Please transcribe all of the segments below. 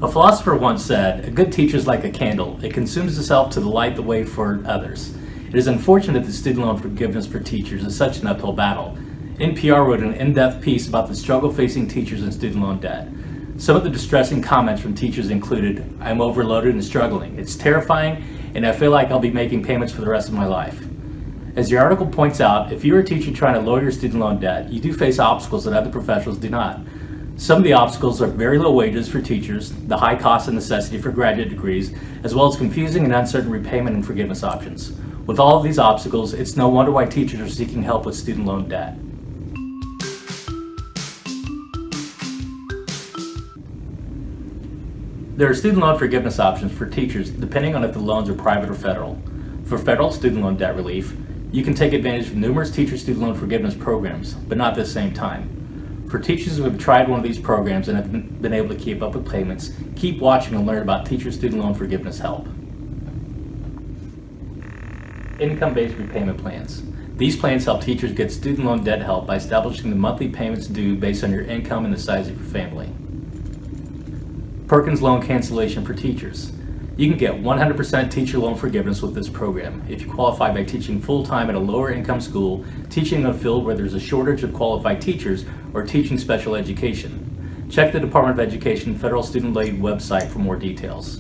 A philosopher once said, "A good teacher is like a candle. It consumes itself to light the way for others." It is unfortunate that student loan forgiveness for teachers is such an uphill battle. NPR wrote an in-depth piece about the struggle facing teachers in student loan debt. Some of the distressing comments from teachers included, "I'm overloaded and struggling. It's terrifying, and I feel like I'll be making payments for the rest of my life." As the article points out, if you're a teacher trying to lower your student loan debt, you do face obstacles that other professionals do not. Some of the obstacles are very low wages for teachers, the high cost and necessity for graduate degrees, as well as confusing and uncertain repayment and forgiveness options. With all of these obstacles, it's no wonder why teachers are seeking help with student loan debt. There are student loan forgiveness options for teachers depending on if the loans are private or federal. For federal student loan debt relief, you can take advantage of numerous teacher student loan forgiveness programs, but not at the same time. For teachers who have tried one of these programs and have been able to keep up with payments, keep watching and learn about teacher student loan forgiveness help. Income-based repayment plans. These plans help teachers get student loan debt help by establishing the monthly payments due based on your income and the size of your family. Perkins Loan Cancellation for Teachers. You can get 100% teacher loan forgiveness with this program if you qualify by teaching full-time at a lower income school, teaching in a field where there's a shortage of qualified teachers, or teaching special education. Check the Department of Education Federal Student Aid website for more details.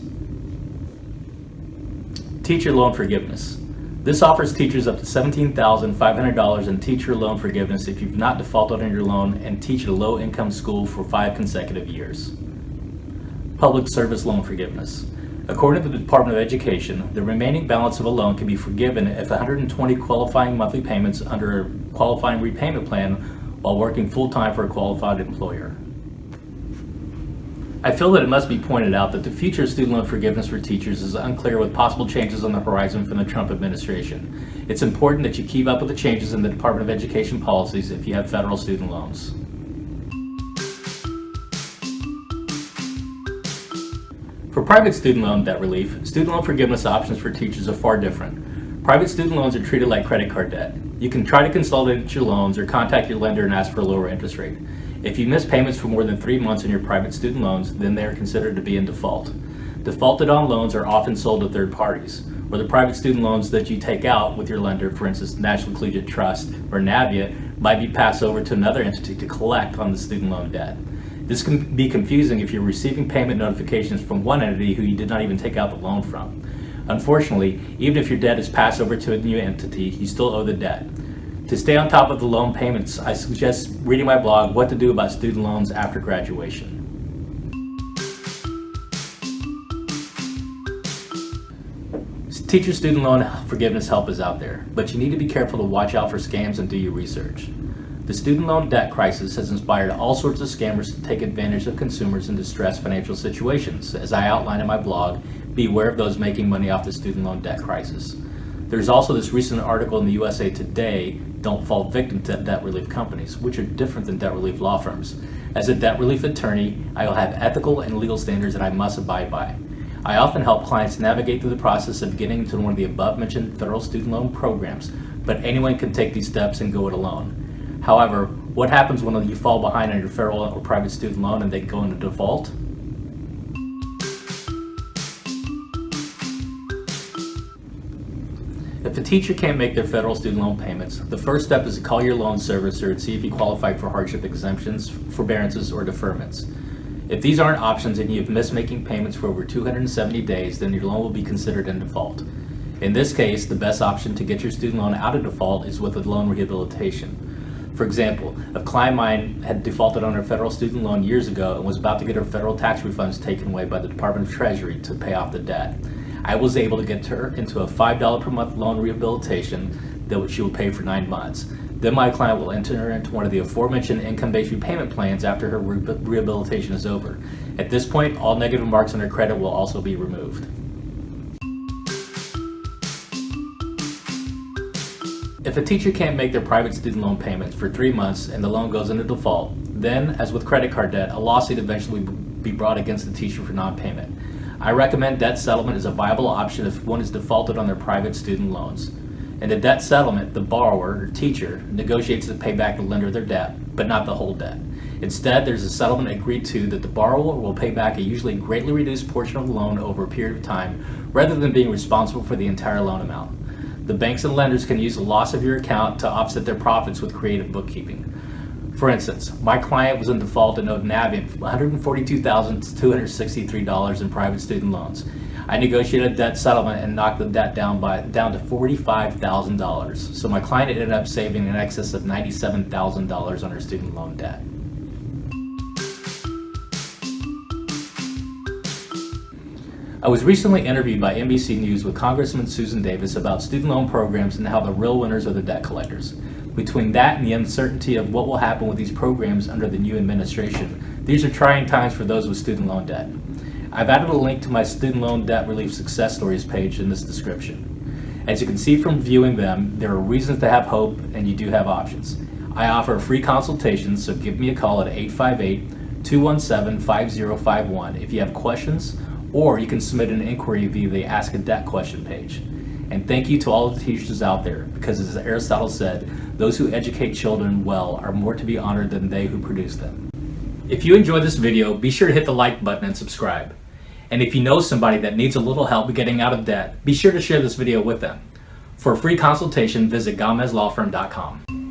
Teacher loan forgiveness. This offers teachers up to $17,500 in teacher loan forgiveness if you've not defaulted on your loan and teach at a low income school for 5 consecutive years. Public service loan forgiveness. According to the Department of Education, the remaining balance of a loan can be forgiven if 120 qualifying monthly payments under a qualifying repayment plan while working full-time for a qualified employer. I feel that it must be pointed out that the future of student loan forgiveness for teachers is unclear with possible changes on the horizon from the Trump administration. It's important that you keep up with the changes in the Department of Education policies if you have federal student loans. For private student loan debt relief, student loan forgiveness options for teachers are far different. Private student loans are treated like credit card debt. You can try to consolidate your loans or contact your lender and ask for a lower interest rate. If you miss payments for more than 3 months on your private student loans, then they are considered to be in default. Defaulted on loans are often sold to third parties, or the private student loans that you take out with your lender, for instance, National Collegiate Trust or Navia, might be passed over to another entity to collect on the student loan debt. This can be confusing if you're receiving payment notifications from one entity who you did not even take out the loan from. Unfortunately, even if your debt is passed over to a new entity, you still owe the debt. To stay on top of the loan payments, I suggest reading my blog, What to Do About Student Loans After Graduation. Teacher student loan forgiveness help is out there, but you need to be careful to watch out for scams and do your research. The student loan debt crisis has inspired all sorts of scammers to take advantage of consumers in distressed financial situations. As I outline in my blog, beware of those making money off the student loan debt crisis. There's also this recent article in the USA Today, Don't Fall Victim to Debt Relief Companies, which are different than debt relief law firms. As a debt relief attorney, I will have ethical and legal standards that I must abide by. I often help clients navigate through the process of getting into one of the above-mentioned federal student loan programs, but anyone can take these steps and go it alone. However, what happens when you fall behind on your federal or private student loan and they go into default? If a teacher can't make their federal student loan payments, the first step is to call your loan servicer and see if you qualify for hardship exemptions, forbearances, or deferments. If these aren't options and you've missed making payments for over 270 days, then your loan will be considered in default. In this case, the best option to get your student loan out of default is with a loan rehabilitation. For example, a client of mine had defaulted on her federal student loan years ago and was about to get her federal tax refunds taken away by the Department of Treasury to pay off the debt. I was able to get her into a $5 per month loan rehabilitation that she would pay for 9 months. Then my client will enter her into one of the aforementioned income-based repayment plans after her rehabilitation is over. At this point, all negative marks on her credit will also be removed. If a teacher can't make their private student loan payments for 3 months and the loan goes into default, then, as with credit card debt, a lawsuit eventually will be brought against the teacher for non-payment. I recommend debt settlement is a viable option if one is defaulted on their private student loans. In a debt settlement, the borrower or teacher negotiates to pay back the lender their debt, but not the whole debt. Instead, there's a settlement agreed to that the borrower will pay back a usually greatly reduced portion of the loan over a period of time rather than being responsible for the entire loan amount. The banks and lenders can use the loss of your account to offset their profits with creative bookkeeping. For instance, my client was in default and owed Navient $142,263 in private student loans. I negotiated a debt settlement and knocked the debt down to $45,000. So my client ended up saving in excess of $97,000 on her student loan debt. I was recently interviewed by NBC News with Congressman Susan Davis about student loan programs and how the real winners are the debt collectors. Between that and the uncertainty of what will happen with these programs under the new administration, these are trying times for those with student loan debt. I've added a link to my student loan debt relief success stories page in this description. As you can see from viewing them, there are reasons to have hope and you do have options. I offer a free consultation, so give me a call at 858-217-5051 if you have questions, or you can submit an inquiry via the Ask a Debt Question page. And thank you to all of the teachers out there, because as Aristotle said, those who educate children well are more to be honored than they who produce them. If you enjoyed this video, be sure to hit the like button and subscribe. And if you know somebody that needs a little help getting out of debt, be sure to share this video with them. For a free consultation, visit GomezLawFirm.com.